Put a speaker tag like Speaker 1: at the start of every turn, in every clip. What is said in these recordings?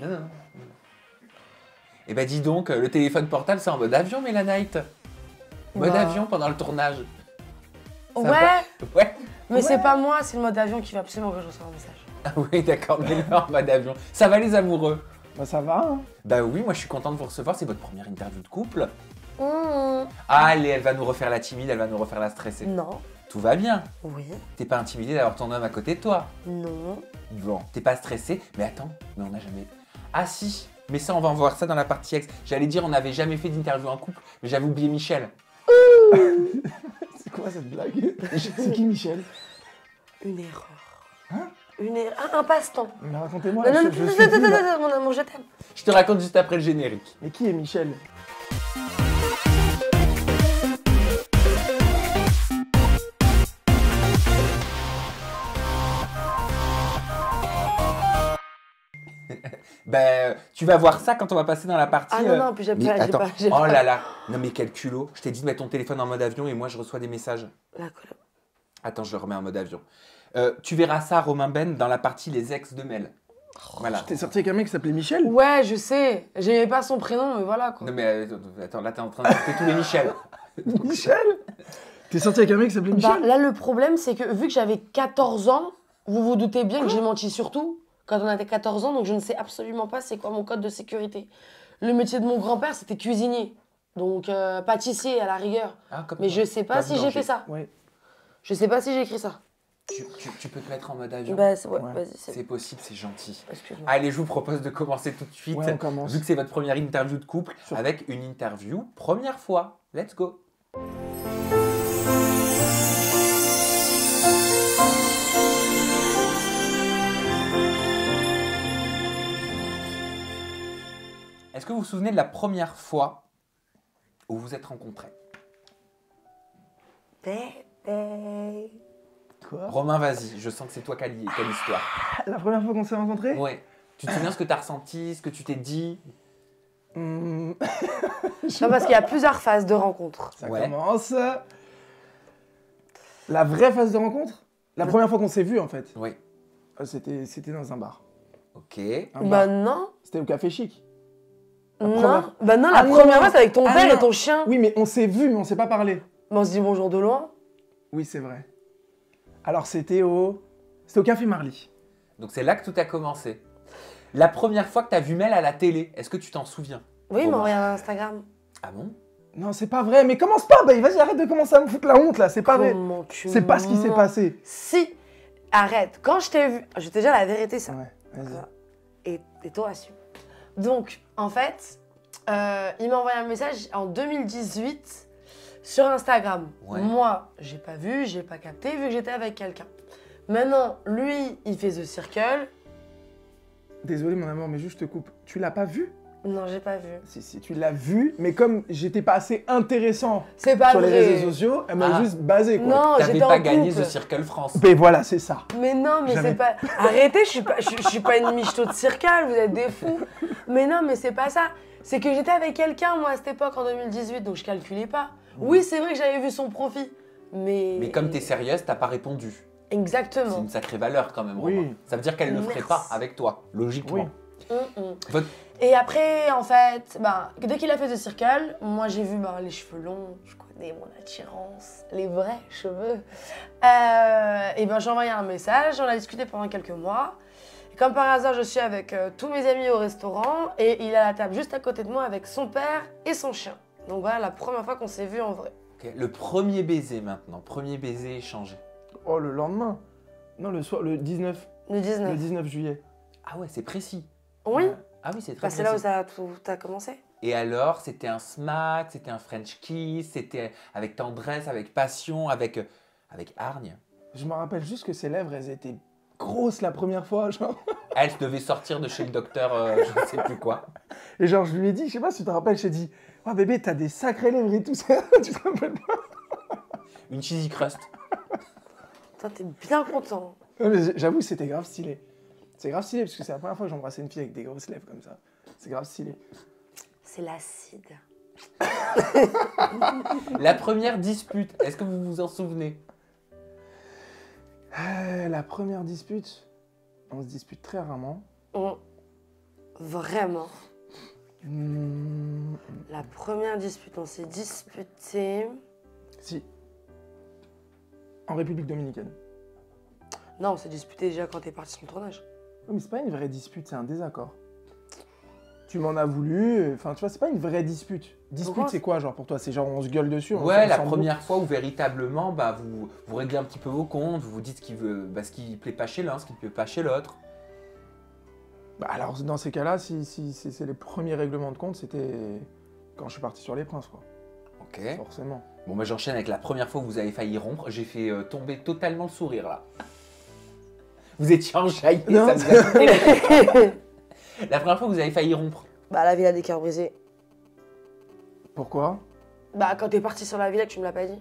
Speaker 1: Non, non. Eh ben dis donc, le téléphone portable, c'est en mode avion, Mélanite. Mode avion pendant le tournage.
Speaker 2: Ouais,
Speaker 1: Ouais.
Speaker 2: mais c'est pas moi, c'est le mode avion qui veut absolument que je reçoive un message.
Speaker 1: Ah oui, d'accord, mais là, en mode avion. Ça va les amoureux?
Speaker 3: Bah ça va, hein.
Speaker 1: Bah oui, moi je suis content de vous recevoir, c'est votre première interview de couple.
Speaker 2: Mmh.
Speaker 1: Ah, allez, elle va nous refaire la timide, elle va nous refaire la stressée.
Speaker 2: Non.
Speaker 1: Tout va bien.
Speaker 2: Oui.
Speaker 1: T'es pas intimidé d'avoir ton homme à côté de toi.
Speaker 2: Non.
Speaker 1: Bon, t'es pas stressé, mais attends, mais on n'a jamais... Ah si, mais ça on va en voir ça dans la partie ex. J'allais dire on n'avait jamais fait d'interview en couple, mais j'avais oublié Michel.
Speaker 3: C'est quoi cette blague? C'est qui Michel?
Speaker 2: Une erreur.
Speaker 3: Hein?
Speaker 2: Un passe-temps.
Speaker 3: Mais racontez-moi,
Speaker 2: Non, non,
Speaker 3: je suis plus, là.
Speaker 2: mon amour, je t'aime.
Speaker 1: Je te raconte juste après le générique.
Speaker 3: Mais qui est Michel?
Speaker 1: Ben, tu vas voir ça quand on va passer dans la partie...
Speaker 2: Ah non, non, puis j'ai
Speaker 1: Mais
Speaker 2: pas,
Speaker 1: attends,
Speaker 2: j'ai
Speaker 1: oh
Speaker 2: pas.
Speaker 1: là là, non mais quel culot. Je t'ai dit de mettre ton téléphone en mode avion et moi je reçois des messages.
Speaker 2: La colo-
Speaker 1: Attends, je le remets en mode avion. Tu verras ça, Romain Ben, dans la partie les ex de Mel. Voilà.
Speaker 3: T'es sorti avec un mec qui s'appelait Michel?
Speaker 2: Ouais, je sais. J'aimais pas son prénom, mais voilà quoi.
Speaker 1: Non mais attends, là t'es en train de citer tous les Michel.
Speaker 3: Michel? T'es sorti avec un mec qui s'appelait
Speaker 2: Bah,
Speaker 3: Michel?
Speaker 2: là, le problème, c'est que vu que j'avais 14 ans, vous vous doutez bien que j'ai menti surtout quand on avait 14 ans, donc je ne sais absolument pas c'est quoi mon code de sécurité. Le métier de mon grand-père, c'était cuisinier. Donc pâtissier à la rigueur.
Speaker 1: Ah, comme
Speaker 2: Mais
Speaker 1: toi.
Speaker 2: je sais pas si j'ai fait ça.
Speaker 3: Ouais.
Speaker 2: Je sais pas si j'ai écrit ça.
Speaker 1: Tu peux te mettre en mode avion.
Speaker 2: Bah, ouais,
Speaker 3: Ouais.
Speaker 2: vas-y,
Speaker 1: C'est possible, c'est gentil.
Speaker 2: Excuse-moi.
Speaker 1: Allez, je vous propose de commencer tout de suite.
Speaker 3: Ouais, on commence.
Speaker 1: Vu que c'est votre première interview de couple, avec une interview première fois. Let's go. Est-ce que vous vous souvenez de la première fois où vous vous êtes rencontrés?
Speaker 2: Bébé.
Speaker 3: Quoi?
Speaker 1: Romain, vas-y, je sens que c'est toi qui as l'histoire.
Speaker 3: La première fois qu'on s'est rencontrés?
Speaker 1: Ouais. Tu te souviens ce que tu as ressenti, ce que tu t'es dit?
Speaker 2: Non, parce qu'il y a plusieurs phases de rencontre.
Speaker 3: Ça
Speaker 1: Ouais.
Speaker 3: commence. La vraie phase de rencontre? La première fois qu'on s'est vu en fait.
Speaker 1: Oui.
Speaker 3: C'était dans un bar.
Speaker 1: Ok.
Speaker 3: Un
Speaker 2: Bah
Speaker 3: bar.
Speaker 2: non.
Speaker 3: C'était au Café Chic.
Speaker 2: Non.
Speaker 3: première-
Speaker 2: Bah non,
Speaker 3: Ah
Speaker 2: la
Speaker 3: non.
Speaker 2: première fois, c'est avec ton
Speaker 3: Ah
Speaker 2: père
Speaker 3: non.
Speaker 2: et ton chien.
Speaker 3: Oui, mais on s'est vu, mais on s'est pas parlé.
Speaker 2: Mais on se dit bonjour de loin.
Speaker 3: Oui, c'est vrai. Alors c'était au Café Marly.
Speaker 1: Donc c'est là que tout a commencé. La première fois que tu as vu Mel à la télé, est-ce que tu t'en souviens?
Speaker 2: Oui, il
Speaker 1: Romain.
Speaker 2: m'a envoyé un Instagram.
Speaker 1: Ah bon?
Speaker 3: Non, c'est pas vrai. Mais commence pas. Bah, vas-y, arrête de commencer à me foutre la honte là. C'est pas vrai.
Speaker 2: Comment tu
Speaker 3: C'est pas ce qui s'est
Speaker 2: mens.
Speaker 3: passé.
Speaker 2: Si. Arrête. Quand je t'ai vu, je vais te dire la vérité, ça.
Speaker 3: Ouais, vas-y.
Speaker 2: Et toi, assume. Donc, en fait, il m'a envoyé un message en 2018 sur Instagram.
Speaker 1: Ouais.
Speaker 2: Moi, j'ai pas vu, j'ai pas capté, vu que j'étais avec quelqu'un. Maintenant, lui, il fait The Circle.
Speaker 3: Désolé mon amour, mais juste je te coupe. Tu l'as pas vu?
Speaker 2: Non, j'ai pas vu.
Speaker 3: Si, tu l'as vu, mais comme j'étais pas assez intéressant
Speaker 2: C'est pas
Speaker 3: sur les
Speaker 2: vrai.
Speaker 3: réseaux sociaux, elle m'a
Speaker 1: Ah.
Speaker 3: juste basé quoi.
Speaker 2: Non,
Speaker 1: T'avais
Speaker 2: j'étais
Speaker 1: pas
Speaker 2: en
Speaker 1: gagné
Speaker 2: couple.
Speaker 1: The Circle France.
Speaker 3: Mais voilà, c'est ça.
Speaker 2: Mais non, mais
Speaker 3: Jamais.
Speaker 2: c'est pas... Arrêtez, je suis pas une michto de Circle, vous êtes des fous. Mais non, mais c'est pas ça. C'est que j'étais avec quelqu'un, moi, à cette époque, en 2018, donc je calculais pas. Oui, c'est vrai que j'avais vu son profil, mais...
Speaker 1: Mais comme t'es sérieuse, t'as pas répondu. C'est
Speaker 2: Exactement.
Speaker 1: une sacrée valeur quand même,
Speaker 3: Oui.
Speaker 1: Romain. Ça veut dire qu'elle ne le ferait
Speaker 2: Merci.
Speaker 1: pas avec toi, logiquement. Votre-
Speaker 2: Et après, en fait, dès qu'il a fait The Circle, moi j'ai vu les cheveux longs, je connais mon attirance, les vrais cheveux. Et j'ai envoyé un message, on a discuté pendant quelques mois. Et comme par hasard, je suis avec tous mes amis au restaurant et il est à la table juste à côté de moi avec son père et son chien. Donc voilà la première fois qu'on s'est vu en vrai.
Speaker 1: Ok, le premier baiser maintenant, premier baiser échangé.
Speaker 3: Oh, le lendemain. Non, le soir, le 19
Speaker 2: Le 19.
Speaker 3: juillet.
Speaker 1: Ah ouais, c'est précis.
Speaker 2: Oui,
Speaker 1: Ah oui, c'est très
Speaker 2: c'est là où
Speaker 1: précis.
Speaker 2: ça a commencé.
Speaker 1: Et alors, c'était un smack, c'était un French kiss, c'était avec tendresse, avec passion, avec hargne.
Speaker 3: Je me rappelle juste que ses lèvres, elles étaient grosses la première fois, genre.
Speaker 1: Elle devait sortir de chez le docteur, je ne sais plus quoi.
Speaker 3: Et genre, je lui ai dit, je sais pas si tu te rappelles, je t'ai dit, oh bébé, t'as des sacrées lèvres et tout ça. Tu te rappelles pas?
Speaker 1: Une cheesy crust.
Speaker 2: Toi, t'es bien content.
Speaker 3: Ouais, mais j'avoue, c'était grave stylé. C'est grave stylé parce que c'est la première fois que j'embrassais une fille avec des grosses lèvres comme ça. C'est grave stylé.
Speaker 2: C'est l'acide.
Speaker 1: La première dispute, est-ce que vous vous en souvenez?
Speaker 3: La première dispute, on se dispute très rarement.
Speaker 2: Vraiment.
Speaker 3: Hmm,
Speaker 2: La première dispute, on s'est disputé.
Speaker 3: Si. En République Dominicaine.
Speaker 2: Non, on s'est disputé déjà quand t'es parti sur le tournage.
Speaker 3: Oui, mais c'est pas une vraie dispute, c'est un désaccord. Tu m'en as voulu, enfin tu vois, c'est pas une vraie dispute. Dispute,
Speaker 2: Pourquoi
Speaker 3: c'est quoi, genre pour toi? C'est genre on se gueule dessus?
Speaker 1: Ouais, la
Speaker 3: s'en
Speaker 1: première fois où véritablement, bah, vous réglez un petit peu vos comptes, vous vous dites ce qui plaît pas chez l'un, ce qui ne plaît pas chez l'autre.
Speaker 3: Bah alors dans ces cas-là, si c'est les premiers règlements de compte, c'était quand je suis parti sur les Princes, quoi.
Speaker 1: Ok.
Speaker 3: Forcément.
Speaker 1: Bon, bah, j'enchaîne avec la première fois où vous avez failli rompre. J'ai fait tomber totalement le sourire, là. Vous étiez enjaillé,
Speaker 3: Non.
Speaker 1: ça vous a coupé la... La première fois que vous avez failli rompre.
Speaker 2: Bah, la villa des cœurs brisés.
Speaker 3: Pourquoi?
Speaker 2: Bah, quand t'es parti sur la villa, que tu me l'as pas dit.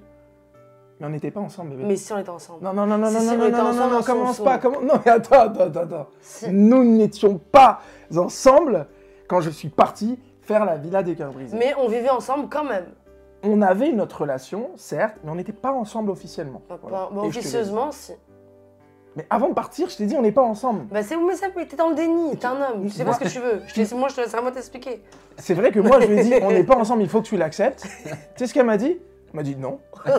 Speaker 3: Mais on n'était pas ensemble, bébé.
Speaker 2: Mais si, on était ensemble.
Speaker 3: Non, non, non, non,
Speaker 2: Si,
Speaker 3: non,
Speaker 2: si,
Speaker 3: non,
Speaker 2: on
Speaker 3: non,
Speaker 2: était
Speaker 3: non, non,
Speaker 2: ensemble,
Speaker 3: non,
Speaker 2: on
Speaker 3: commence
Speaker 2: s'en
Speaker 3: pas,
Speaker 2: fout.
Speaker 3: comment... Non, mais attends.
Speaker 2: Si.
Speaker 3: Nous n'étions pas ensemble quand je suis parti faire la villa des cœurs brisés.
Speaker 2: Mais on vivait ensemble quand même.
Speaker 3: On avait notre relation, certes, mais on n'était pas ensemble officiellement.
Speaker 2: Bah,
Speaker 3: Voilà.
Speaker 2: bah,
Speaker 3: Et je te l'ai dit.
Speaker 2: officieusement, si.
Speaker 3: Mais avant de partir, je t'ai dit, on n'est pas ensemble.
Speaker 2: Bah, c'est où, mais ça, t'es dans le déni, t'es un homme, tu sais pas ce que tu veux. Moi, je te laisse vraiment t'expliquer.
Speaker 3: C'est vrai que moi, je lui ai dit, on n'est pas ensemble, il faut que tu l'acceptes. Tu sais ce qu'elle m'a dit? Elle m'a dit non. Elle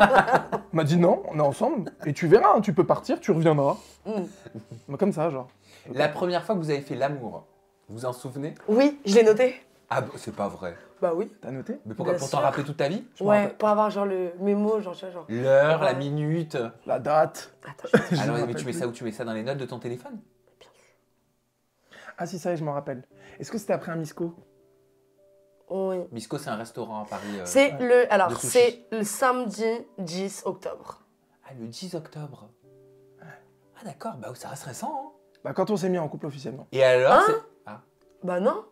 Speaker 3: m'a dit non, on est ensemble, et tu verras, hein, tu peux partir, tu reviendras.
Speaker 2: Mm.
Speaker 3: Comme ça, genre.
Speaker 1: La première fois que vous avez fait l'amour, vous vous en souvenez?
Speaker 2: Oui, je l'ai noté.
Speaker 1: Ah, bah, c'est pas vrai.
Speaker 2: Bah oui.
Speaker 3: T'as noté?
Speaker 1: Mais pourquoi?
Speaker 2: Bien
Speaker 1: Pour t'en
Speaker 2: sûr.
Speaker 1: rappeler toute ta vie?
Speaker 3: Je me
Speaker 2: Ouais,
Speaker 3: rappelle.
Speaker 2: pour avoir genre le mémo, genre, tu vois, genre.
Speaker 1: L'heure, la
Speaker 2: Ouais.
Speaker 1: minute.
Speaker 3: La date.
Speaker 2: Attends, je...
Speaker 3: Je
Speaker 1: Alors,
Speaker 3: me
Speaker 1: mais
Speaker 3: rappelle
Speaker 1: tu mets
Speaker 3: plus.
Speaker 1: ça où? Tu mets ça dans les notes de ton téléphone?
Speaker 3: Ah si, ça y est, je m'en rappelle. Est-ce que c'était après un misco?
Speaker 2: Oui.
Speaker 1: Misco, c'est un restaurant à Paris.
Speaker 2: C'est
Speaker 3: ouais.
Speaker 2: le. Alors,
Speaker 1: De sushi.
Speaker 2: c'est le samedi 10 octobre.
Speaker 1: Ah, le 10 octobre. Ah, d'accord, bah ça reste récent. Hein.
Speaker 3: Bah quand on s'est mis en couple officiellement.
Speaker 1: Et alors,
Speaker 2: Hein?
Speaker 1: c'est. Ah.
Speaker 2: Bah non.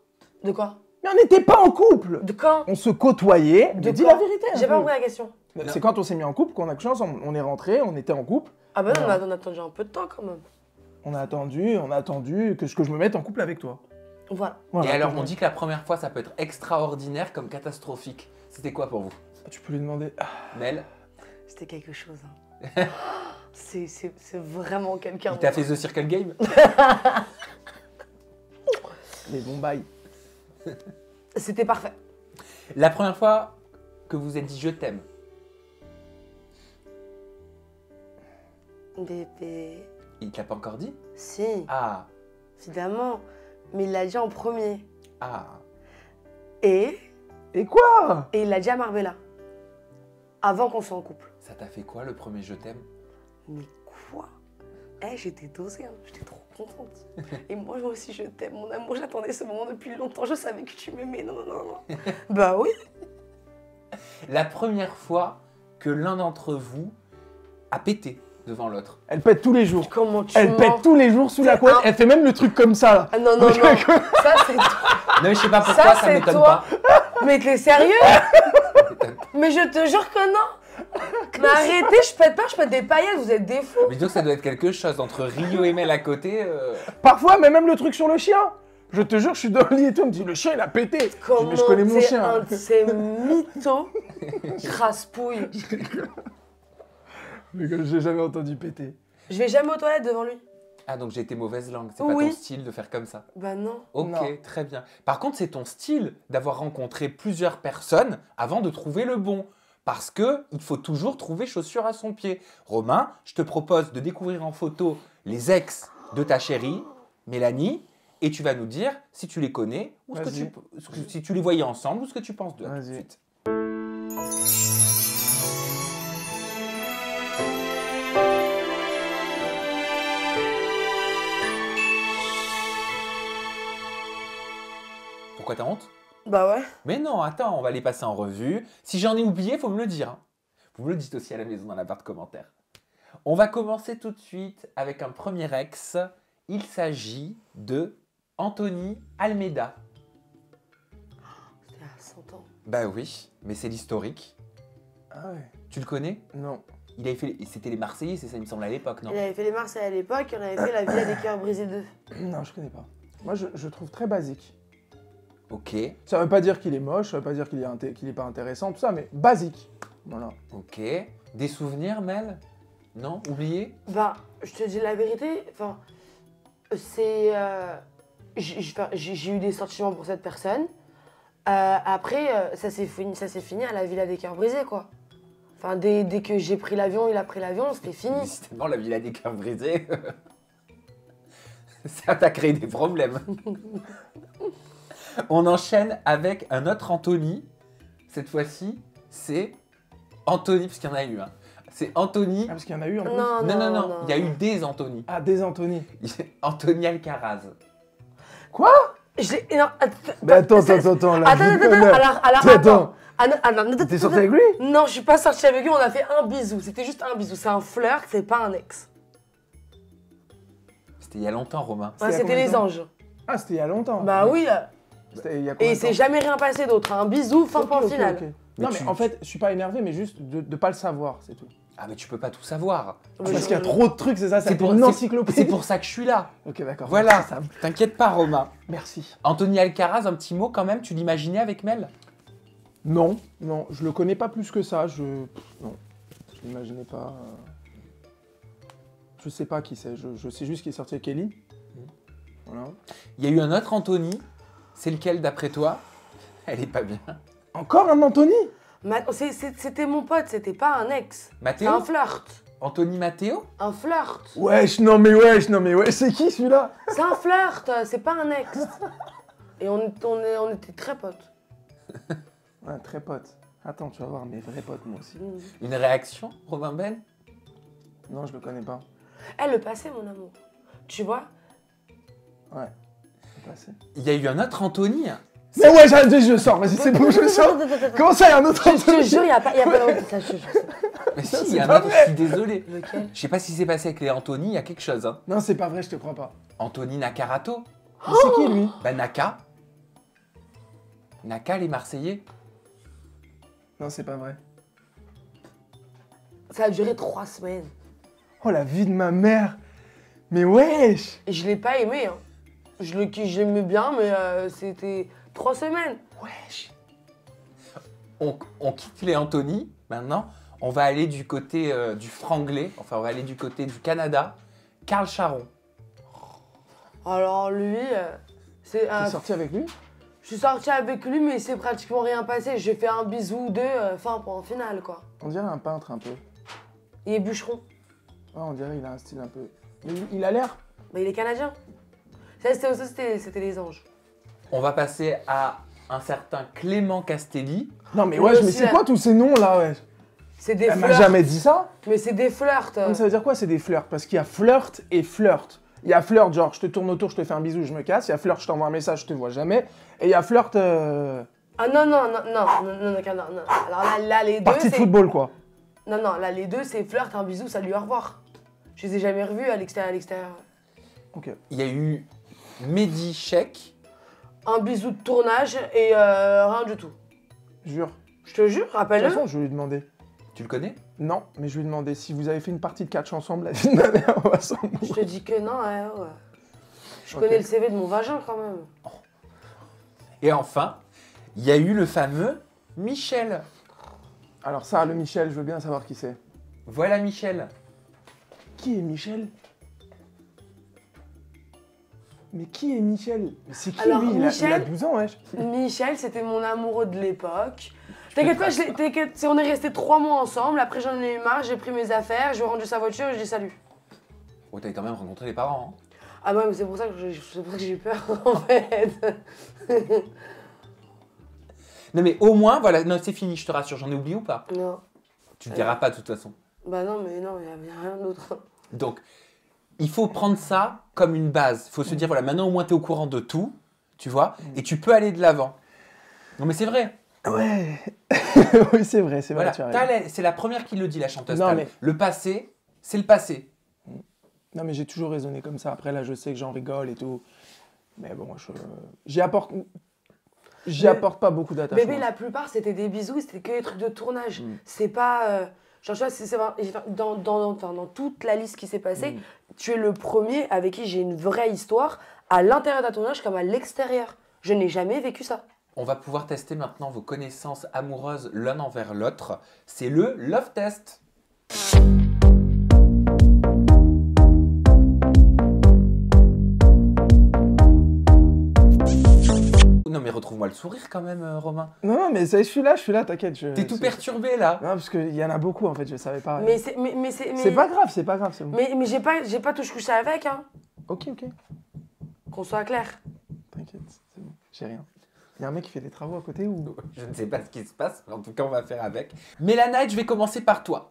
Speaker 2: De quoi?
Speaker 3: Mais on n'était pas en couple!
Speaker 2: De quand?
Speaker 3: On se côtoyait,
Speaker 2: De
Speaker 3: mais dis
Speaker 2: quoi
Speaker 3: la vérité un
Speaker 2: J'ai pas
Speaker 3: peu.
Speaker 2: compris la question.
Speaker 3: C'est quand on s'est mis en couple qu'on a couché ensemble. On est rentrés, on était en couple,
Speaker 2: Ah bah non,
Speaker 3: Ouais.
Speaker 2: on a attendu un peu de temps quand même.
Speaker 3: on a attendu que je me mette en couple avec toi.
Speaker 2: Voilà.
Speaker 3: Voilà,
Speaker 1: Et alors,
Speaker 3: comme-
Speaker 1: on dit que la première fois, ça peut être extraordinaire comme catastrophique. C'était quoi pour vous?
Speaker 3: Tu peux lui demander. Ah,
Speaker 1: Mel,
Speaker 2: C'était quelque chose. Hein. c'est vraiment quelqu'un.
Speaker 1: il t'a fait The Circle Game?
Speaker 3: les bons bails.
Speaker 2: C'était parfait.
Speaker 1: La première fois que vous êtes dit je t'aime.
Speaker 2: Bébé.
Speaker 1: Il te l'a pas encore dit?
Speaker 2: Si,
Speaker 1: Ah,
Speaker 2: évidemment. Mais il l'a dit en premier.
Speaker 1: ah.
Speaker 2: Et
Speaker 3: Et quoi?
Speaker 2: il l'a dit à Marbella. Avant qu'on soit en couple.
Speaker 1: Ça t'a fait quoi le premier je t'aime?
Speaker 2: Mais quoi? Eh, j'étais dosée, hein. J'étais trop contente. Et moi aussi, je t'aime, mon amour. J'attendais ce moment depuis longtemps. Je savais que tu m'aimais. Non, non, non, non. Bah oui.
Speaker 1: La première fois que l'un d'entre vous a pété devant l'autre.
Speaker 3: Elle pète tous les jours.
Speaker 2: Comment tu
Speaker 3: Elle
Speaker 2: mens?
Speaker 3: pète tous les jours sous la
Speaker 2: C'est
Speaker 3: couette.
Speaker 2: un-
Speaker 3: Elle fait même le truc comme ça là.
Speaker 2: Ah non, non, non. Ça, c'est toi.
Speaker 1: Non, mais je sais pas pourquoi, ça
Speaker 2: c'est
Speaker 1: m'étonne
Speaker 2: toi.
Speaker 1: pas.
Speaker 2: Mais t'es sérieux? Mais je te jure que non. Mais arrêtez, je pète des paillettes, vous êtes des fous.
Speaker 1: Mais dis donc, ça doit être quelque chose entre Rio et Mel à côté.
Speaker 3: Parfois, mais même le truc sur le chien. Je te jure, je suis dans le lit et tout. On me dit le chien il a pété. Je dis,
Speaker 2: Comment
Speaker 3: mais je connais mon
Speaker 2: t'es
Speaker 3: chien.
Speaker 2: un de ces mythos crasse-pouille.
Speaker 3: J'ai jamais entendu péter.
Speaker 2: Je vais jamais aux toilettes devant lui.
Speaker 1: Ah, donc j'ai été mauvaise langue. C'est pas
Speaker 2: Oui.
Speaker 1: ton style de faire comme ça.
Speaker 2: Bah non.
Speaker 1: Ok,
Speaker 3: Non.
Speaker 1: très bien. Par contre, c'est ton style d'avoir rencontré plusieurs personnes avant de trouver le bon. Parce que il faut toujours trouver chaussure à son pied. Romain, je te propose de découvrir en photo les ex de ta chérie, Mélanie, et tu vas nous dire si tu les connais ou
Speaker 3: Vas-y.
Speaker 1: si tu les voyais ensemble ou ce que tu penses d'eux. À tout de
Speaker 3: Vas-y.
Speaker 1: suite. Pourquoi t'as honte?
Speaker 2: Bah ouais.
Speaker 1: Mais non, attends, on va les passer en revue. Si j'en ai oublié, faut me le dire. Hein. Vous me le dites aussi à la maison dans la barre de commentaires. On va commencer tout de suite avec un premier ex. Il s'agit de Anthony Almeida.
Speaker 2: C'était à 100 ans.
Speaker 1: Bah oui, mais c'est l'historique.
Speaker 3: Ah ouais.
Speaker 1: Tu le connais?
Speaker 3: Non.
Speaker 1: Il avait fait, c'était les Marseillais, c'est ça, il me semble, à l'époque, non?
Speaker 2: Il avait fait les Marseillais à l'époque, il en avait fait la Villa des Cœurs Brisés 2.
Speaker 3: Non, je connais pas. Moi, je trouve très basique.
Speaker 1: Ok,
Speaker 3: Ça veut pas dire qu'il est moche, ça veut pas dire qu'il est pas intéressant, tout ça, mais basique. Voilà.
Speaker 1: ok. Des souvenirs, Mel? Non? Oublié?
Speaker 2: Bah, je te dis la vérité, enfin, c'est... j'ai eu des sentiments pour cette personne. Après, ça s'est fini à la Villa des Cœurs Brisés, quoi. Enfin, dès que j'ai pris l'avion, il a pris l'avion, c'était fini.
Speaker 1: Décidément, la Villa des Cœurs Brisés, ça t'a créé des problèmes. On enchaîne avec un autre Anthony. Cette fois-ci, c'est Anthony, parce qu'il y en a eu un. C'est Anthony.
Speaker 3: Ah, parce qu'il y en a eu en plus.
Speaker 1: Non. Il y a eu des Anthony.
Speaker 3: Ah, des Anthony.
Speaker 1: Anthony Alcaraz.
Speaker 3: Quoi?
Speaker 2: Non,
Speaker 3: Mais attends, là.
Speaker 2: Attends.
Speaker 3: T'es sorti avec lui?
Speaker 2: Non, je suis pas sortie avec lui, on a fait un bisou. C'était juste un bisou. C'est un flirt, c'est pas un ex.
Speaker 1: C'était il y a longtemps, Romain.
Speaker 2: Ouais, c'était les anges.
Speaker 3: Ah, c'était il y a longtemps.
Speaker 2: Bah oui.
Speaker 3: C'était il y a
Speaker 2: Et
Speaker 3: combien
Speaker 2: il
Speaker 3: de
Speaker 2: s'est
Speaker 3: temps?
Speaker 2: jamais rien passé d'autre. Un bisou, fin point final.
Speaker 3: Non, mais en fait, je suis pas énervé, mais juste de pas le savoir, c'est tout.
Speaker 1: Ah, mais tu peux pas tout savoir.
Speaker 3: Parce qu'il y a trop de trucs, c'est ça,
Speaker 1: C'est pour
Speaker 3: une encyclopédie.
Speaker 1: C'est pour ça que je suis là.
Speaker 3: Ok, d'accord.
Speaker 1: Voilà,
Speaker 3: Ça-
Speaker 1: t'inquiète pas, Romain.
Speaker 3: Merci.
Speaker 1: Anthony Alcaraz, un petit mot quand même, tu l'imaginais avec Mel?
Speaker 3: Non, je le connais pas plus que ça. Non, je l'imaginais pas. Je sais pas qui c'est. Je sais juste qu'il est sorti avec Kelly. Voilà.
Speaker 1: Il y a eu un autre Anthony. C'est lequel d'après toi? Elle est pas bien.
Speaker 3: Encore un Anthony?
Speaker 2: C'était mon pote, c'était pas un ex. C'est
Speaker 1: Mathéo?
Speaker 2: un flirt.
Speaker 1: Anthony Matteo?
Speaker 2: Un flirt.
Speaker 3: Wesh, c'est qui celui-là?
Speaker 2: C'est un flirt, c'est pas un ex. Et on était très potes.
Speaker 3: Ouais, très pote. Attends, tu vas voir mes vrais potes, moi aussi.
Speaker 1: Une réaction, Romain Ben?
Speaker 3: Non, je le connais pas.
Speaker 2: Le passé, mon amour. Tu vois?
Speaker 3: Ouais, le passé.
Speaker 1: Il y a eu un autre Anthony.
Speaker 3: Mais ouais, je sors, vas-y, c'est bon, je sors. Comment ça, il y a un autre
Speaker 2: Je te
Speaker 3: Anthony?
Speaker 2: jure, il y a pas longtemps. Ça, je te jure.
Speaker 1: Mais si, il
Speaker 3: c'est
Speaker 1: y a un
Speaker 3: pas
Speaker 1: autre,
Speaker 3: vrai.
Speaker 1: je suis désolé.
Speaker 2: Lequel?
Speaker 1: Je sais pas ce qui s'est passé avec les Anthony, il y a quelque chose. Hein.
Speaker 3: Non, c'est pas vrai, je te crois pas.
Speaker 1: Anthony Nakarato.
Speaker 3: Mais c'est qui, lui?
Speaker 1: Bah Naka. Naka, les Marseillais.
Speaker 3: Non, c'est pas vrai.
Speaker 2: Ça a duré 3 semaines.
Speaker 3: Oh, la vie de ma mère. Mais wesh.
Speaker 2: Et je l'ai pas aimé. Hein. Je l'aimais bien, mais c'était 3 semaines.
Speaker 3: Wesh.
Speaker 1: On quitte les Anthony, maintenant. On va aller du côté du franglais, enfin on va aller du côté du Canada. Karl Charon.
Speaker 2: Alors lui, c'est un...
Speaker 3: T'es sorti avec lui?
Speaker 2: Je suis sortie avec lui, mais il s'est pratiquement rien passé. J'ai fait un bisou fin pour un final, quoi.
Speaker 3: On dirait un peintre un peu.
Speaker 2: Il est bûcheron.
Speaker 3: Ouais, on dirait qu'il a un style un peu. Mais il a l'air.
Speaker 2: Mais il est canadien. Ça, c'était les anges.
Speaker 1: On va passer à un certain Clément Castelli.
Speaker 3: Non, mais
Speaker 2: Lui
Speaker 3: wesh, mais
Speaker 2: aussi,
Speaker 3: c'est
Speaker 2: là.
Speaker 3: quoi tous ces noms là, wesh?
Speaker 2: C'est des
Speaker 3: Elle m'a
Speaker 2: flirts.
Speaker 3: jamais dit ça.
Speaker 2: Mais c'est des flirts.
Speaker 3: Donc, ça veut dire quoi, c'est des flirts? Parce qu'il y a flirt et flirt. Il y a flirt, genre je te tourne autour, je te fais un bisou, je me casse. Il y a flirt, je t'envoie un message, je te vois jamais. Et il y a flirt.
Speaker 2: Ah non. Alors là, les deux,
Speaker 3: Partie de
Speaker 2: c'est...
Speaker 3: football, quoi.
Speaker 2: Non, là, les deux, c'est flirt, un bisou, salut, au revoir. Je les ai jamais revus à l'extérieur.
Speaker 3: Ok.
Speaker 1: Il y a eu Mehdi Cheikh.
Speaker 2: Un bisou de tournage et rien du tout.
Speaker 3: Jure.
Speaker 2: Je te jure,
Speaker 3: De toute
Speaker 2: rappelle-le.
Speaker 3: façon, je vais lui demander.
Speaker 1: Tu le connais?
Speaker 3: Non, mais je vais lui demander si vous avez fait une partie de catch ensemble, la vie de ma mère, on va s'en
Speaker 2: Je
Speaker 3: mourir.
Speaker 2: te dis que non, ouais. Je
Speaker 3: Ok.
Speaker 2: connais le CV de mon vagin quand même.
Speaker 1: Et enfin, il y a eu le fameux Michel.
Speaker 3: Alors ça, le Michel, je veux bien savoir qui c'est.
Speaker 1: Voilà Michel.
Speaker 3: Qui est Michel? Mais qui est Michel? Mais c'est qui
Speaker 2: Alors,
Speaker 3: lui? Il a
Speaker 2: Michel-
Speaker 3: 12 ans, wesh.
Speaker 2: Michel, c'était mon amoureux de l'époque. T'inquiète pas, on est restés 3 mois ensemble. Après, j'en ai eu marre, j'ai pris mes affaires, j'ai rendu sa voiture et j'ai dit salut.
Speaker 1: Oh, t'avais quand même rencontré les parents. Hein.
Speaker 2: Ah ouais, mais c'est pour ça que j'ai eu peur, en fait.
Speaker 1: Non mais au moins, voilà, non c'est fini, je te rassure, j'en ai oublié ou pas?
Speaker 2: Non.
Speaker 1: Tu le diras pas de toute façon.
Speaker 2: Bah non, mais non, il y a rien d'autre.
Speaker 1: Donc, il faut prendre ça comme une base. Il faut se dire, voilà, maintenant au moins tu es au courant de tout, tu vois, et tu peux aller de l'avant. Non mais c'est vrai.
Speaker 3: Ouais. Oui, c'est vrai,
Speaker 1: Voilà,
Speaker 3: tu as raison.
Speaker 1: c'est la première qui le dit, la chanteuse.
Speaker 3: Non,
Speaker 1: Tal.
Speaker 3: mais-
Speaker 1: Le passé, c'est le passé.
Speaker 3: Non, mais j'ai toujours raisonné comme ça. Après, là, je sais que j'en rigole et tout. Mais bon, j'y apporte pas beaucoup d'attachement.
Speaker 2: Bébé, la plupart, c'était des bisous, c'était que des trucs de tournage. C'est pas... genre, tu vois, dans toute la liste qui s'est passée, tu es le premier avec qui j'ai une vraie histoire, à l'intérieur d'un tournage comme à l'extérieur. Je n'ai jamais vécu ça.
Speaker 1: On va pouvoir tester maintenant vos connaissances amoureuses l'un envers l'autre. C'est le Love Test. non mais retrouve-moi le sourire quand même, Romain.
Speaker 3: Non, mais je suis là, t'inquiète.
Speaker 1: T'es tout perturbé là.
Speaker 3: Non, parce qu'il y en a beaucoup en fait, je savais pas.
Speaker 2: Mais c'est
Speaker 3: pas grave, c'est bon.
Speaker 2: Mais j'ai pas touche couché avec, hein.
Speaker 3: Ok.
Speaker 2: Qu'on soit clair.
Speaker 3: T'inquiète, c'est bon, j'ai rien. Il y a un mec qui fait des travaux à côté ou...
Speaker 1: Je ne sais pas ce qui se passe, mais en tout cas, on va faire avec. Mélanite, je vais commencer par toi.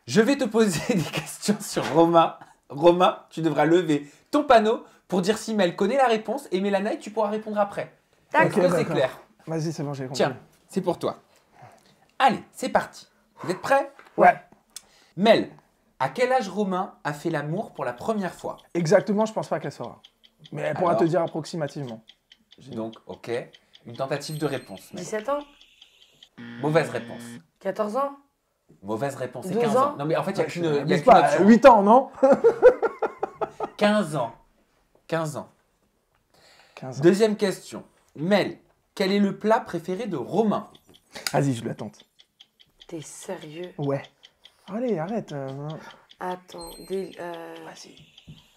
Speaker 1: Je vais te poser des questions sur Romain. Romain, tu devras lever ton panneau pour dire si Mel connaît la réponse et Mélanite, tu pourras répondre après.
Speaker 2: D'accord.
Speaker 1: Est-ce que c'est clair?
Speaker 3: Vas-y, c'est bon, j'ai compris.
Speaker 1: Tiens, c'est pour toi. Allez, c'est parti. Vous êtes prêts?
Speaker 3: Ouais.
Speaker 1: Mel, à quel âge Romain a fait l'amour pour la première fois?
Speaker 3: Exactement, je pense pas qu'elle saura. Mais elle pourra
Speaker 1: Alors
Speaker 3: te dire approximativement.
Speaker 1: Donc, ok. Une tentative de réponse. Mel.
Speaker 2: 17 ans?
Speaker 1: Mauvaise réponse.
Speaker 2: 14 ans?
Speaker 1: Mauvaise réponse, c'est
Speaker 2: 12
Speaker 1: 15 ans.
Speaker 2: ans.
Speaker 1: Non, mais en fait, il n'y a qu'une
Speaker 3: N'est-ce pas,
Speaker 1: option.
Speaker 3: 8 ans, non
Speaker 1: 15 ans. 15 ans.
Speaker 3: 15 ans.
Speaker 1: Deuxième question. Mel, quel est le plat préféré de Romain?
Speaker 3: Vas-y, je l'attends.
Speaker 2: T'es sérieux?
Speaker 3: Ouais. Allez, arrête.
Speaker 2: Attends,
Speaker 3: Vas-y.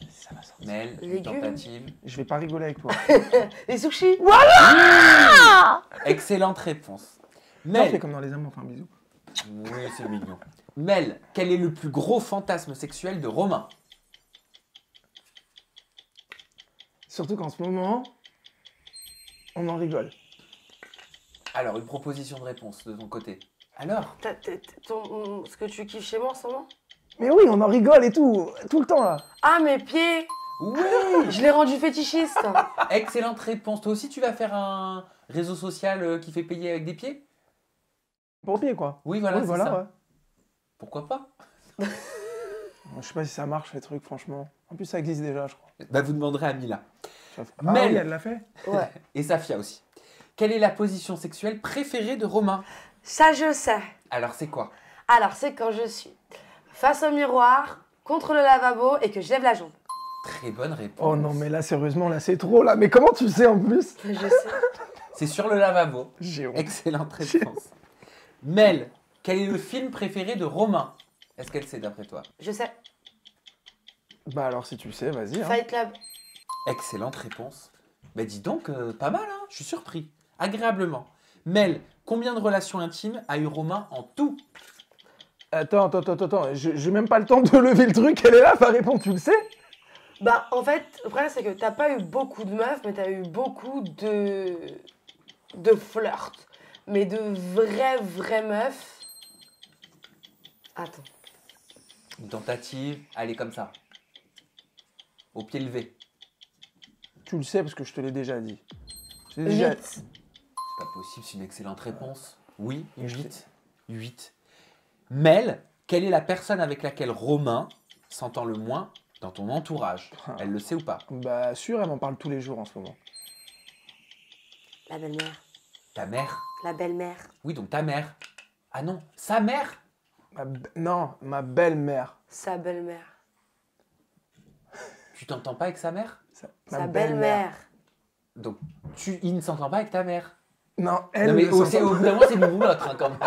Speaker 3: Ça va sortir.
Speaker 1: Mel, une
Speaker 2: Légumes.
Speaker 1: tentative.
Speaker 3: Je vais pas rigoler avec toi.
Speaker 2: les sushis?
Speaker 1: Excellente réponse.
Speaker 3: Non, fais
Speaker 1: Mel,
Speaker 3: comme dans les amours, enfin bisous.
Speaker 1: oui, c'est mignon. Mel, quel est le plus gros fantasme sexuel de Romain?
Speaker 3: Surtout qu'en ce moment, on en rigole.
Speaker 1: Alors, une proposition de réponse de ton côté. Alors?
Speaker 2: Ce que tu kiffes chez moi en ce moment?
Speaker 3: Mais oui, on en rigole et tout le temps là.
Speaker 2: Ah, mes pieds!
Speaker 1: Oui!
Speaker 2: Je l'ai rendu fétichiste.
Speaker 1: Excellente réponse. Toi aussi, tu vas faire un réseau social qui fait payer avec des pieds?
Speaker 3: Pour pied quoi.
Speaker 1: Oui, voilà,
Speaker 3: Oui,
Speaker 1: c'est
Speaker 3: voilà,
Speaker 1: ça.
Speaker 3: ouais.
Speaker 1: Pourquoi pas?
Speaker 3: Je sais pas si ça marche les trucs, franchement. En plus, ça existe déjà, je crois.
Speaker 1: Bah, vous demanderez à Mila.
Speaker 3: Ah
Speaker 1: Mel.
Speaker 3: oui, elle l'a fait.
Speaker 2: Ouais.
Speaker 1: Et Safia aussi. Quelle est la position sexuelle préférée de Romain?
Speaker 2: Ça, je sais.
Speaker 1: Alors, c'est quoi?
Speaker 2: Alors, c'est quand je suis face au miroir, contre le lavabo et que je lève la jambe.
Speaker 1: Très bonne réponse.
Speaker 3: Oh non, mais là, sérieusement, là, c'est trop là. Mais comment tu sais en plus?
Speaker 2: Je sais.
Speaker 1: C'est sur le lavabo.
Speaker 3: J'ai honte.
Speaker 1: Excellente réponse. Mel, quel est le film préféré de Romain? Est-ce qu'elle sait d'après toi?
Speaker 2: Je sais.
Speaker 3: Bah alors, si tu sais, vas-y. Hein.
Speaker 2: Fight Club.
Speaker 1: Excellente réponse. Bah dis donc, pas mal, hein? Je suis surpris. Agréablement. Mel, combien de relations intimes a eu Romain en tout?
Speaker 3: Attends. J'ai même pas le temps de lever le truc. Elle est là, va répondre, tu le sais?
Speaker 2: Bah, en fait, le problème, c'est que t'as pas eu beaucoup de meufs, mais t'as eu beaucoup de flirts. Mais de vraies meufs. Attends.
Speaker 1: Une tentative, allez comme ça. Au pied levé.
Speaker 3: Tu le sais parce que je te l'ai déjà dit. Je l'ai déjà...
Speaker 2: 8.
Speaker 1: C'est pas possible, c'est une excellente réponse. Oui, 8. 8. Mel, quelle est la personne avec laquelle Romain s'entend le moins dans ton entourage? Elle le sait ou pas?
Speaker 3: Bah sûr, elle m'en parle tous les jours en ce moment.
Speaker 2: La belle-mère.
Speaker 1: Ta mère?
Speaker 2: La belle-mère.
Speaker 1: Oui, donc ta mère. Ah non, sa mère?
Speaker 3: Non, ma belle-mère.
Speaker 2: Sa belle-mère.
Speaker 1: Tu t'entends pas avec sa mère?
Speaker 3: Ma
Speaker 2: Sa belle-mère.
Speaker 1: Donc, il ne s'entend pas avec ta mère.
Speaker 3: Non, elle
Speaker 1: Non, mais
Speaker 3: ne
Speaker 1: au
Speaker 3: s'entend
Speaker 1: bout d'un moment, c'est l'une ou l'autre, hein, quand même.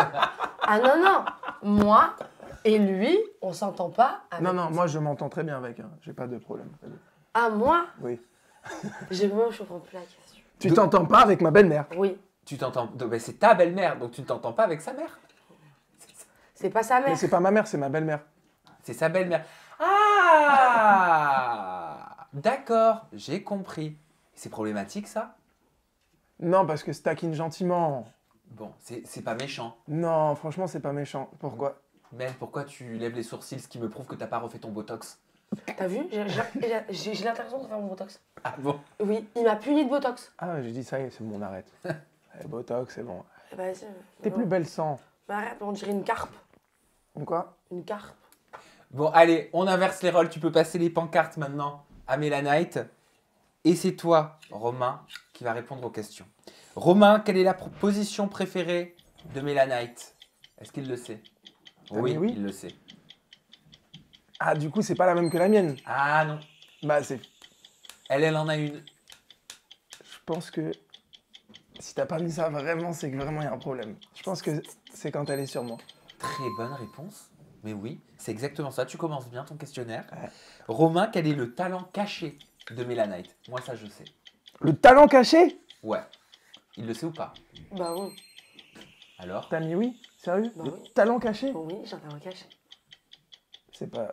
Speaker 2: Ah non. Moi et lui, on s'entend pas avec...
Speaker 3: Non, moi je m'entends très bien avec. Hein. J'ai pas de problème.
Speaker 2: Ah, moi?
Speaker 3: Oui.
Speaker 2: Moi, je comprends plus la question.
Speaker 3: Tu t'entends pas avec ma belle-mère?
Speaker 2: Oui.
Speaker 1: Tu t'entends. Ben, c'est ta belle-mère, donc tu ne t'entends pas avec sa mère.
Speaker 2: C'est pas sa
Speaker 3: Mais
Speaker 2: mère.
Speaker 3: c'est pas ma mère, c'est ma belle-mère.
Speaker 1: C'est sa belle-mère. Ah! D'accord, j'ai compris. C'est problématique, ça?
Speaker 3: Non, parce que se taquine gentiment.
Speaker 1: Bon, c'est pas méchant.
Speaker 3: Non, franchement, c'est pas méchant. Pourquoi?
Speaker 1: Mel, pourquoi tu lèves les sourcils, ce qui me prouve que t'as pas refait ton botox?
Speaker 2: T'as vu? J'ai l'intention de faire mon botox.
Speaker 1: Ah bon?
Speaker 2: Oui, il m'a puni de botox.
Speaker 3: Ah ouais, j'ai dit ça y est, c'est bon, on arrête. Botox, c'est bon.
Speaker 2: Eh ben, vas-y.
Speaker 3: T'es plus belle sans.
Speaker 2: Mais arrête, on dirait une carpe.
Speaker 3: Quoi?
Speaker 2: Une carpe.
Speaker 1: Bon, allez, on inverse les rôles. Tu peux passer les pancartes maintenant à Mélanite. Et c'est toi, Romain, qui va répondre aux questions. Romain, quelle est la position préférée de Mélanite? Est-ce qu'il le sait? Oui,
Speaker 3: oui.
Speaker 1: il le sait.
Speaker 3: Ah, du coup, c'est pas la même que la mienne.
Speaker 1: Ah non,
Speaker 3: Bah, c'est.
Speaker 1: elle en a une.
Speaker 3: Je pense que. Si t'as pas mis ça vraiment, c'est que vraiment il y a un problème. Je pense que c'est quand elle est sur moi.
Speaker 1: Très bonne réponse. Mais oui, c'est exactement ça. Tu commences bien ton questionnaire.
Speaker 3: Ouais.
Speaker 1: Romain, quel est le talent caché de Mélanite? Moi, ça, je sais.
Speaker 3: Le talent caché?
Speaker 1: Ouais. Il le sait ou pas?
Speaker 2: Bah oui.
Speaker 1: Alors?
Speaker 3: T'as mis oui? Sérieux?
Speaker 2: Bah
Speaker 3: Le
Speaker 2: oui.
Speaker 3: talent caché?
Speaker 2: Oui, j'ai un talent caché.
Speaker 3: C'est pas...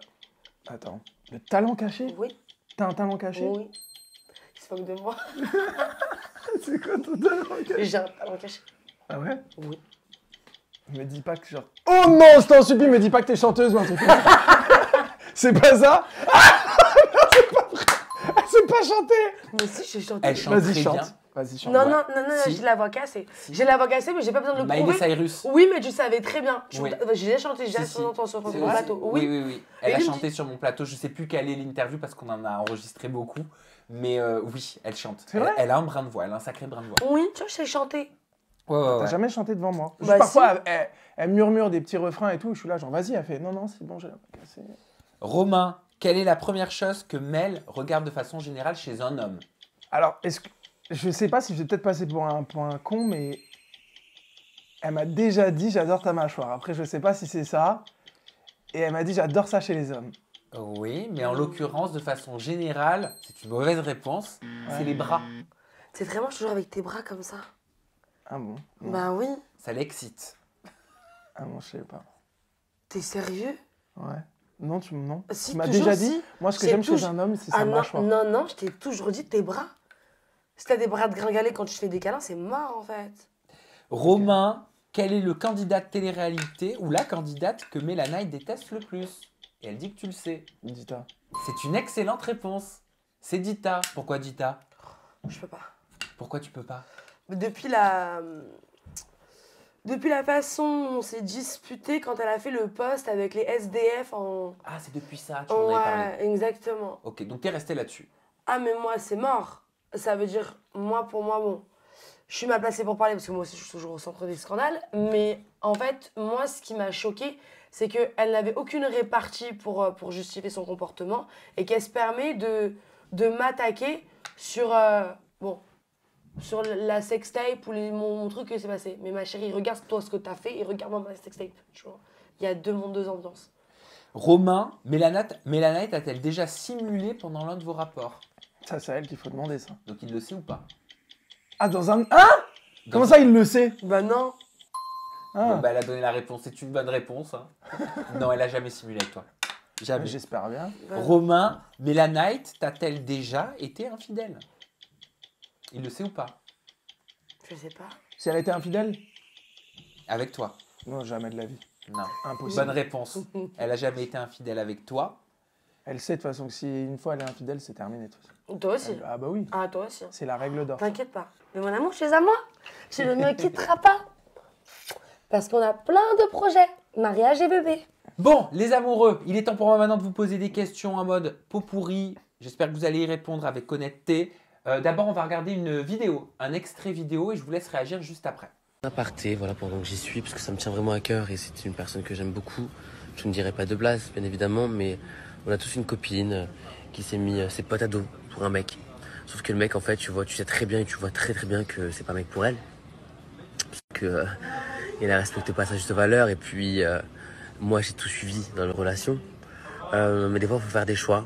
Speaker 3: Attends. Le talent caché?
Speaker 2: Oui.
Speaker 3: T'as un talent caché?
Speaker 2: Oui. Il se moque de moi.
Speaker 3: C'est quoi ton talent caché?
Speaker 2: J'ai un talent caché.
Speaker 3: Ah ouais?
Speaker 2: Oui.
Speaker 3: Me dis pas que genre... Oh non, je t'en supplie, me dis pas que t'es chanteuse ou un truc comme ça. C'est pas ça? C'est pas vrai. Elle sait pas chanter.
Speaker 2: Mais si, j'ai chanté.
Speaker 1: Elle chante
Speaker 3: Vas-y,
Speaker 1: très
Speaker 3: chante.
Speaker 1: bien.
Speaker 3: Vas-y, chante.
Speaker 2: Non,
Speaker 1: Ouais.
Speaker 2: non, non, non,
Speaker 1: Si.
Speaker 2: j'ai la voix cassée.
Speaker 1: Si.
Speaker 2: J'ai la voix cassée, mais j'ai pas besoin de le
Speaker 1: Miley
Speaker 2: prouver.
Speaker 1: Cyrus.
Speaker 2: Oui, mais tu savais très bien.
Speaker 1: Oui.
Speaker 2: J'ai déjà chanté, j'ai
Speaker 1: Si,
Speaker 2: déjà
Speaker 1: si.
Speaker 2: entendu sur
Speaker 1: C'est
Speaker 2: mon
Speaker 1: aussi-
Speaker 2: plateau.
Speaker 1: Oui,
Speaker 2: Oui.
Speaker 1: oui, oui. Elle
Speaker 2: Et
Speaker 1: a
Speaker 2: il me
Speaker 1: chanté sur mon plateau. Je sais plus quelle est l'interview parce qu'on en a enregistré beaucoup. Mais oui, elle chante.
Speaker 3: C'est vrai?
Speaker 1: Elle a un brin de voix. Elle a un sacré brin de voix.
Speaker 2: Oui, tu vois, je sais chanter.
Speaker 1: Ouais, ouais,
Speaker 3: T'as
Speaker 1: ouais.
Speaker 3: jamais chanté devant moi. Juste
Speaker 2: Bah,
Speaker 3: parfois, elle murmure des petits refrains et tout. Je suis là, genre, vas-y, elle fait, non, non, c'est bon, j'ai la voix cassée.
Speaker 1: Romain, quelle est la première chose que Mel regarde de façon générale chez un homme?
Speaker 3: Alors, est-ce que... Je sais pas si je vais peut-être passer pour un con, mais... Elle m'a déjà dit, j'adore ta mâchoire. Après, je sais pas si c'est ça. Et elle m'a dit, j'adore ça chez les hommes.
Speaker 1: Oui, mais en l'occurrence, de façon générale, c'est une mauvaise réponse. C'est les bras.
Speaker 2: C'est vraiment toujours avec tes bras comme ça.
Speaker 3: Ah bon? Non.
Speaker 2: Bah oui.
Speaker 1: Ça l'excite.
Speaker 3: Ah bon, je sais pas.
Speaker 2: T'es sérieux?
Speaker 3: Ouais. Non, non.
Speaker 2: Si,
Speaker 3: Tu m'as
Speaker 2: toujours
Speaker 3: déjà
Speaker 2: si.
Speaker 3: dit, moi, ce que
Speaker 2: C'est
Speaker 3: j'aime chez
Speaker 2: toujours-
Speaker 3: un homme, c'est
Speaker 2: Ah
Speaker 3: sa
Speaker 2: non,
Speaker 3: mâchoire.
Speaker 2: non, non, je t'ai toujours dit tes bras. Si t'as des bras de gringalet quand tu fais des câlins, c'est mort en fait.
Speaker 1: Romain, quel est le candidat de télé-réalité ou la candidate que Mélanaï déteste le plus? Et elle dit que tu le sais.
Speaker 3: Dita.
Speaker 1: C'est une excellente réponse. C'est Dita. Pourquoi Dita?
Speaker 2: Je peux pas.
Speaker 1: Pourquoi tu peux pas?
Speaker 2: Depuis la façon dont on s'est disputé quand elle a fait le post avec les SDF en...
Speaker 1: Ah, c'est depuis ça, tu m'en avais parlé.
Speaker 2: Ouais, exactement.
Speaker 1: Ok, donc t'es resté là-dessus.
Speaker 2: Ah mais moi c'est mort. Ça veut dire, moi pour moi, bon, je suis mal placée pour parler parce que moi aussi je suis toujours au centre des scandales. Mais en fait, moi ce qui m'a choquée, c'est qu'elle n'avait aucune répartie pour justifier son comportement et qu'elle se permet de m'attaquer sur, bon, sur la sextape ou mon truc que c'est passé. Mais ma chérie, regarde toi ce que t'as fait et regarde-moi ma sextape. Tu vois, il y a deux mondes, deux ambiances.
Speaker 1: Romain, Mélanaï a-t-elle déjà simulé pendant l'un de vos rapports?
Speaker 3: Ça, c'est à elle qu'il faut demander, ça.
Speaker 1: Donc il le sait ou pas?
Speaker 3: Ah, dans un... Hein? Comment ça, il le sait?
Speaker 2: Bah non.
Speaker 3: Ah,
Speaker 1: Bon, bah, elle a donné la réponse, c'est une bonne réponse. Hein. Non, elle a jamais simulé avec toi. Jamais.
Speaker 3: j'espère bien.
Speaker 2: Bah,
Speaker 1: Romain, Mélanaï t'a-t-elle déjà été infidèle? Il le sait ou pas?
Speaker 2: je sais pas.
Speaker 3: Si elle était infidèle?
Speaker 1: Avec toi?
Speaker 3: Non, jamais de la vie.
Speaker 1: Non.
Speaker 3: Impossible.
Speaker 1: Bonne réponse. Elle a jamais été infidèle avec toi.
Speaker 3: Elle sait de toute façon que si une fois elle est infidèle, c'est terminé. De toute façon.
Speaker 2: Toi aussi.
Speaker 3: Ah bah oui,
Speaker 2: Ah, toi aussi.
Speaker 3: c'est la règle d'or.
Speaker 2: T'inquiète pas. Mais mon amour, tu es à moi. Je ne me quitterai pas. Parce qu'on a plein de projets. Mariage et bébé.
Speaker 1: Bon, les amoureux, il est temps pour moi maintenant de vous poser des questions en mode pot pourri. J'espère que vous allez y répondre avec honnêteté. D'abord, on va regarder une vidéo, un extrait vidéo, et je vous laisse réagir juste après.
Speaker 4: Aparté, voilà, pendant que j'y suis, parce que ça me tient vraiment à cœur et c'est une personne que j'aime beaucoup. Je ne dirai pas de blase, bien évidemment, mais on a tous une copine qui s'est mis ses potes à dos pour un mec. Sauf que le mec, en fait, tu sais très bien et tu vois très très bien que c'est pas un mec pour elle. Parce que il ne respecte pas sa juste valeur et puis moi j'ai tout suivi dans leur relation. Mais des fois, il faut faire des choix.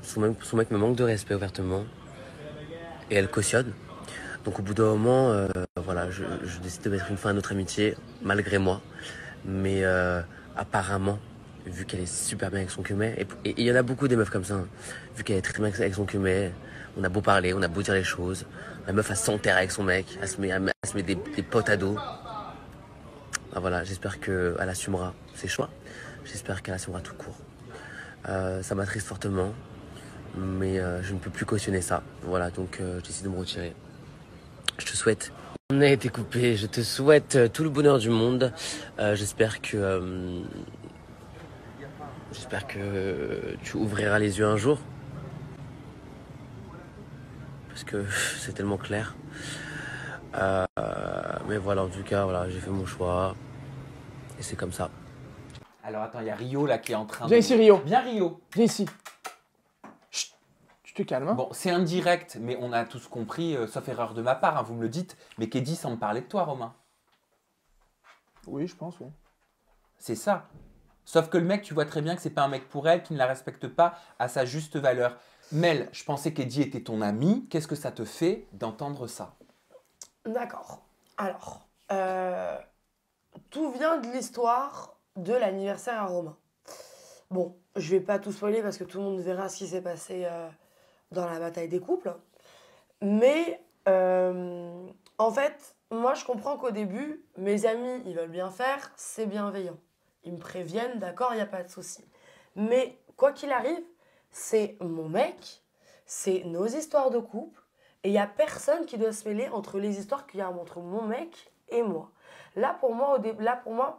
Speaker 4: Son mec me manque de respect ouvertement et elle cautionne. Donc au bout d'un moment, voilà, je décide de mettre une fin à notre amitié, malgré moi. Mais apparemment, vu qu'elle est super bien avec son cumet, et il y en a beaucoup des meufs comme ça, hein, vu qu'elle est très bien avec son cumet, on a beau parler, on a beau dire les choses, la meuf elle s'enterre avec son mec, elle se met des potes à dos. Ah, voilà, j'espère qu'elle assumera ses choix, j'espère qu'elle assumera tout court. Ça m'attriste fortement, mais je ne peux plus cautionner ça. Voilà, donc je décide de me retirer. Je te souhaite, on a été coupé, je te souhaite tout le bonheur du monde. J'espère que tu ouvriras les yeux un jour. Parce que c'est tellement clair. Mais voilà, en tout cas, voilà, j'ai fait mon choix. Et c'est comme ça.
Speaker 1: Alors attends, il y a Rio là qui est en train
Speaker 3: Viens ici, Rio.
Speaker 1: Viens Rio.
Speaker 3: Viens ici. Chut. Tu te calmes, hein?
Speaker 1: Bon, c'est indirect, mais on a tous compris, sauf erreur de ma part, hein, vous me le dites, mais Keddy sans me parler de toi, Romain.
Speaker 3: Oui, je pense, oui.
Speaker 1: C'est ça. Sauf que le mec, tu vois très bien que c'est pas un mec pour elle, qui ne la respecte pas à sa juste valeur. Mel, je pensais qu'Eddie était ton ami. Qu'est-ce que ça te fait d'entendre ça?
Speaker 2: D'accord. Alors, tout vient de l'histoire de l'anniversaire à Romain. Bon, je vais pas tout spoiler parce que tout le monde verra ce qui s'est passé dans la bataille des couples. Mais en fait, moi je comprends qu'au début, mes amis, ils veulent bien faire, c'est bienveillant. Ils me préviennent, d'accord, il n'y a pas de souci. Mais quoi qu'il arrive, c'est mon mec, c'est nos histoires de couple, et il n'y a personne qui doit se mêler entre les histoires qu'il y a entre mon mec et moi. Là pour moi,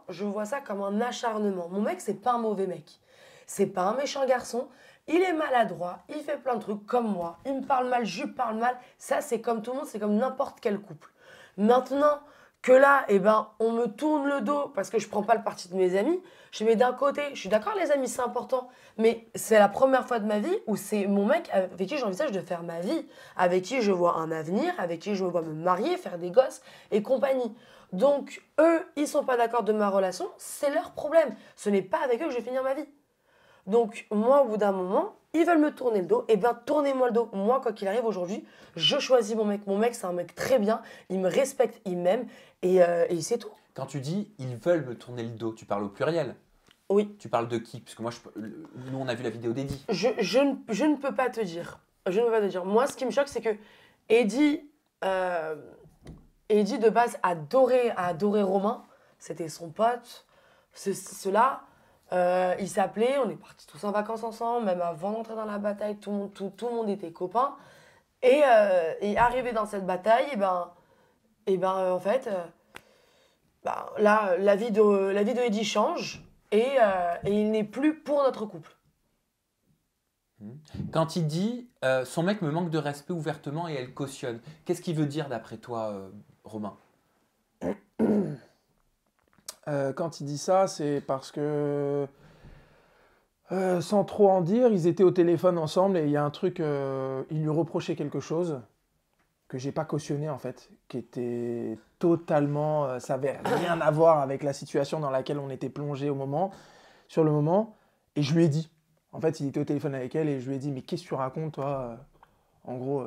Speaker 2: je vois ça comme un acharnement. Mon mec, c'est pas un mauvais mec. C'est pas un méchant garçon. Il est maladroit, il fait plein de trucs comme moi. Il me parle mal, je lui parle mal. Ça, c'est comme tout le monde, c'est comme n'importe quel couple. Maintenant que là, eh ben, on me tourne le dos parce que je prends pas le parti de mes amis, je mets d'un côté, je suis d'accord, les amis, c'est important, mais c'est la première fois de ma vie où c'est mon mec avec qui j'envisage de faire ma vie, avec qui je vois un avenir, avec qui je vois me marier, faire des gosses et compagnie. Donc, eux, ils sont pas d'accord de ma relation, c'est leur problème. Ce n'est pas avec eux que je vais finir ma vie. Donc, moi, au bout d'un moment, ils veulent me tourner le dos. Eh bien, tournez-moi le dos. Moi, quoi qu'il arrive aujourd'hui, je choisis mon mec. Mon mec, c'est un mec très bien. Il me respecte, il m'aime. Et c'est tout.
Speaker 1: Quand tu dis « ils veulent me tourner le dos », tu parles au pluriel?
Speaker 2: Oui.
Speaker 1: Tu parles de qui? Parce que moi, nous, on a vu la vidéo d'Eddie.
Speaker 2: Je ne peux pas te dire. Je ne peux pas te dire. Moi, ce qui me choque, c'est que Eddie, de base, adorait Romain. C'était son pote. Cela. Il s'appelait, on est partis tous en vacances ensemble, même avant d'entrer dans la bataille, tout le monde était copains. Et arrivé dans cette bataille, en fait, là, la vie de Eddie change et il n'est plus pour notre couple.
Speaker 1: Quand il dit son mec me manque de respect ouvertement et elle cautionne », qu'est-ce qu'il veut dire d'après toi, Romain?
Speaker 3: Quand il dit ça, c'est parce que, sans trop en dire, ils étaient au téléphone ensemble et il y a un truc, il lui reprochait quelque chose que j'ai pas cautionné en fait, qui était totalement, ça avait rien à voir avec la situation dans laquelle on était plongé sur le moment, et je lui ai dit. En fait, il était au téléphone avec elle et je lui ai dit, mais qu'est-ce que tu racontes toi? En gros,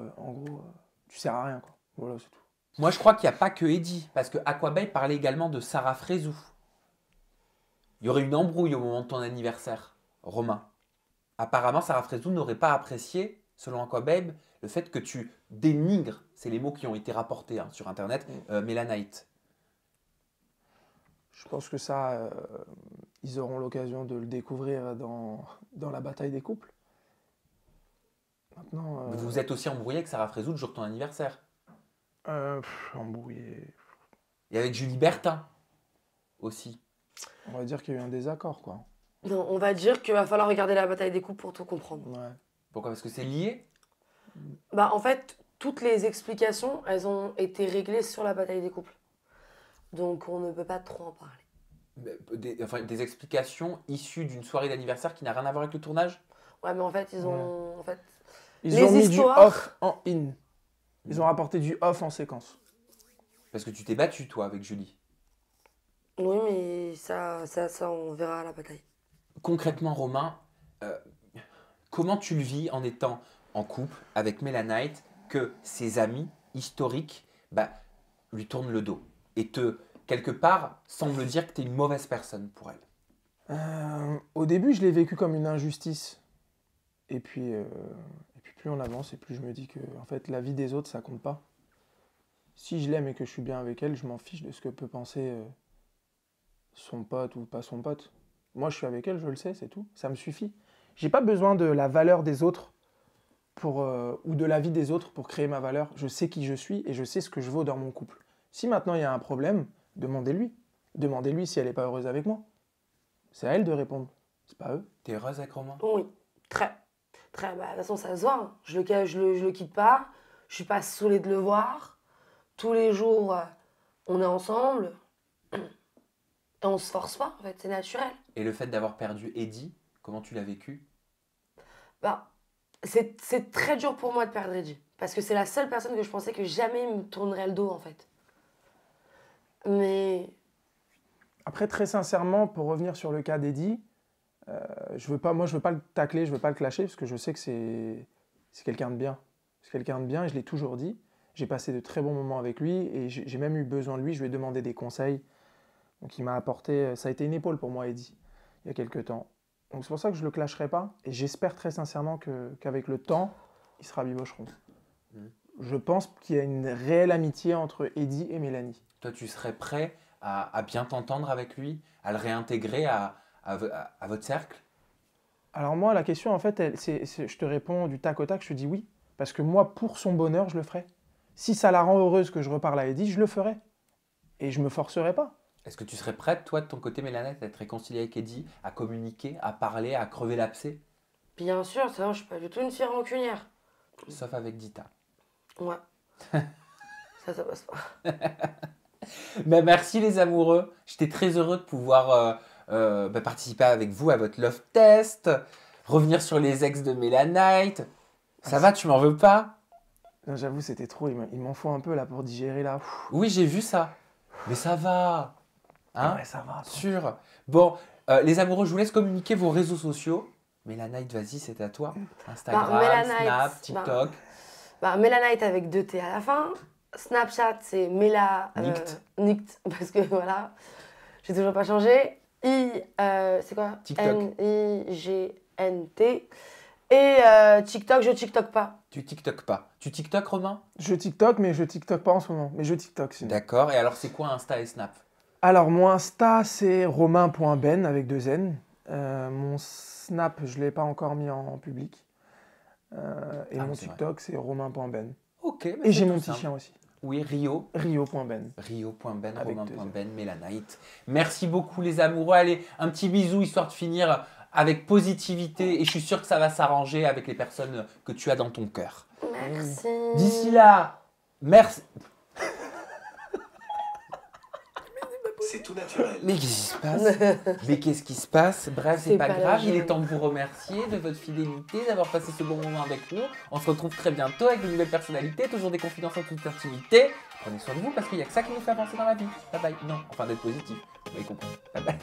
Speaker 3: tu sers à rien quoi. Voilà, c'est tout.
Speaker 1: Moi, je crois qu'il n'y a pas que Eddie, parce que Aquabay parlait également de Sarah Frézou. Il y aurait une embrouille au moment de ton anniversaire, Romain. Apparemment, Sarah Frézou n'aurait pas apprécié, selon Aquababe, le fait que tu dénigres, c'est les mots qui ont été rapportés sur Internet, Mélanite.
Speaker 3: Je pense que ça, ils auront l'occasion de le découvrir dans la bataille des couples. Maintenant,
Speaker 1: Vous êtes aussi embrouillé avec Sarah Frézou le jour de ton anniversaire.
Speaker 3: Embrouillé.
Speaker 1: Et avec Julie Bertin aussi.
Speaker 3: On va dire qu'il y a eu un désaccord, quoi.
Speaker 2: Non, on va dire qu'il va falloir regarder la bataille des couples pour tout comprendre.
Speaker 3: Ouais.
Speaker 1: Pourquoi? Parce que c'est lié?
Speaker 2: En fait, toutes les explications, elles ont été réglées sur la bataille des couples. Donc, on ne peut pas trop en parler.
Speaker 1: Des explications issues d'une soirée d'anniversaire qui n'a rien à voir avec le tournage?
Speaker 2: Ouais, mais en fait, ils ont...
Speaker 3: Ouais.
Speaker 2: En fait,
Speaker 3: Ils
Speaker 2: les
Speaker 3: ont mis
Speaker 2: histoires...
Speaker 3: du off en in. Ils ont rapporté du off en séquence.
Speaker 1: Parce que tu t'es battu, toi, avec Julie.
Speaker 2: Oui, mais ça, on verra à la bataille.
Speaker 1: Concrètement, Romain, comment tu le vis en étant en couple avec Mélanite, que ses amis historiques lui tournent le dos et quelque part, semblent dire que tu es une mauvaise personne pour elle?
Speaker 3: Au début, je l'ai vécu comme une injustice. Et puis plus on avance, et plus je me dis que en fait, la vie des autres, ça compte pas. Si je l'aime et que je suis bien avec elle, je m'en fiche de ce que peut penser son pote ou pas son pote. Moi, je suis avec elle, je le sais, c'est tout. Ça me suffit. J'ai pas besoin de la valeur des autres ou de l'avis des autres pour créer ma valeur. Je sais qui je suis et je sais ce que je vaux dans mon couple. Si maintenant il y a un problème, demandez-lui. Demandez-lui si elle n'est pas heureuse avec moi. C'est à elle de répondre, c'est pas à eux.
Speaker 1: T'es heureuse avec Romain?
Speaker 2: Oui, très. Très. De toute façon, ça se voit. Hein. Je le quitte pas. Je suis pas saoulée de le voir. Tous les jours, on est ensemble. Et on se force pas, en fait, c'est naturel.
Speaker 1: Et le fait d'avoir perdu Eddie, comment tu l'as vécu?
Speaker 2: C'est très dur pour moi de perdre Eddie. Parce que c'est la seule personne que je pensais que jamais il me tournerait le dos, en fait. Mais...
Speaker 3: Après, très sincèrement, pour revenir sur le cas d'Eddie, je veux pas le tacler, je veux pas le clasher, parce que je sais que c'est quelqu'un de bien. C'est quelqu'un de bien et je l'ai toujours dit. J'ai passé de très bons moments avec lui et j'ai même eu besoin de lui. Je lui ai demandé des conseils. Donc il m'a apporté, ça a été une épaule pour moi, Eddy, il y a quelques temps. Donc c'est pour ça que je ne le clasherai pas et j'espère très sincèrement qu'avec le temps, il sera bibocheron. Je pense qu'il y a une réelle amitié entre Eddy et Mélanie.
Speaker 1: Toi, tu serais prêt à bien t'entendre avec lui, à le réintégrer à votre cercle?
Speaker 3: Alors moi, la question, en fait, je te réponds du tac au tac, je te dis oui. Parce que moi, pour son bonheur, je le ferai. Si ça la rend heureuse que je reparle à Eddy, je le ferai. Et je ne me forcerai pas.
Speaker 1: Est-ce que tu serais prête, toi, de ton côté, Mélanette, à être réconciliée avec Eddy, à communiquer, à parler, à crever l'abcès?
Speaker 2: Bien sûr, ça, je suis pas du tout une fille rancunière.
Speaker 1: Sauf avec Dita.
Speaker 2: Ouais. Ça passe pas.
Speaker 1: Mais merci les amoureux. J'étais très heureux de pouvoir participer avec vous à votre love test, revenir sur les ex de Mélanite. Ça va, tu m'en veux pas?
Speaker 3: Non, j'avoue, c'était trop. Il m'en faut un peu là pour digérer là.
Speaker 1: Oui, j'ai vu ça. Mais ça va. Hein?
Speaker 3: Ouais, ça va.
Speaker 1: Sûr. Bon, les amoureux, je vous laisse communiquer vos réseaux sociaux. Mélanite, vas-y, c'est à toi. Instagram,
Speaker 2: Mélanite,
Speaker 1: Snap, TikTok.
Speaker 2: Mélanite avec 2 T à la fin. Snapchat, c'est Nict, parce que voilà, j'ai toujours pas changé. C'est quoi?
Speaker 1: TikTok.
Speaker 2: Nignt. Et TikTok, je TikTok pas.
Speaker 1: Tu TikTok pas. Tu TikTok, Romain?
Speaker 3: Je TikTok, mais je TikTok pas en ce moment. Mais je TikTok sinon.
Speaker 1: D'accord. Et alors, c'est quoi Insta et Snap?
Speaker 3: Alors, mon Insta, c'est romain.ben avec 2 N. Mon Snap, je ne l'ai pas encore mis en public. Et mon TikTok, c'est romain.ben.
Speaker 1: Ok.
Speaker 3: Et j'ai mon petit chien aussi.
Speaker 1: Oui, Rio.
Speaker 3: Rio.ben.
Speaker 1: Rio.ben,
Speaker 3: Avec
Speaker 1: Romain.ben, Mélanite. Merci beaucoup les amoureux. Allez, un petit bisou histoire de finir avec positivité. Et je suis sûr que ça va s'arranger avec les personnes que tu as dans ton cœur.
Speaker 2: Merci.
Speaker 1: D'ici là, merci.
Speaker 5: C'est tout naturel.
Speaker 1: Mais qu'est-ce qui se passe? Mais qu'est-ce qui se passe? Bref, c'est
Speaker 2: C'est
Speaker 1: pas
Speaker 2: pas la
Speaker 1: grave. Il
Speaker 2: joie.
Speaker 1: est temps de vous remercier de votre fidélité, d'avoir passé ce bon moment avec nous. On se retrouve très bientôt avec de nouvelles personnalités, toujours des confidences en toute intimité. Prenez soin de vous parce qu'il n'y a que ça qui nous fait avancer dans la vie. Bye bye. Non, enfin d'être positif. Vous avez compris. Bye bye.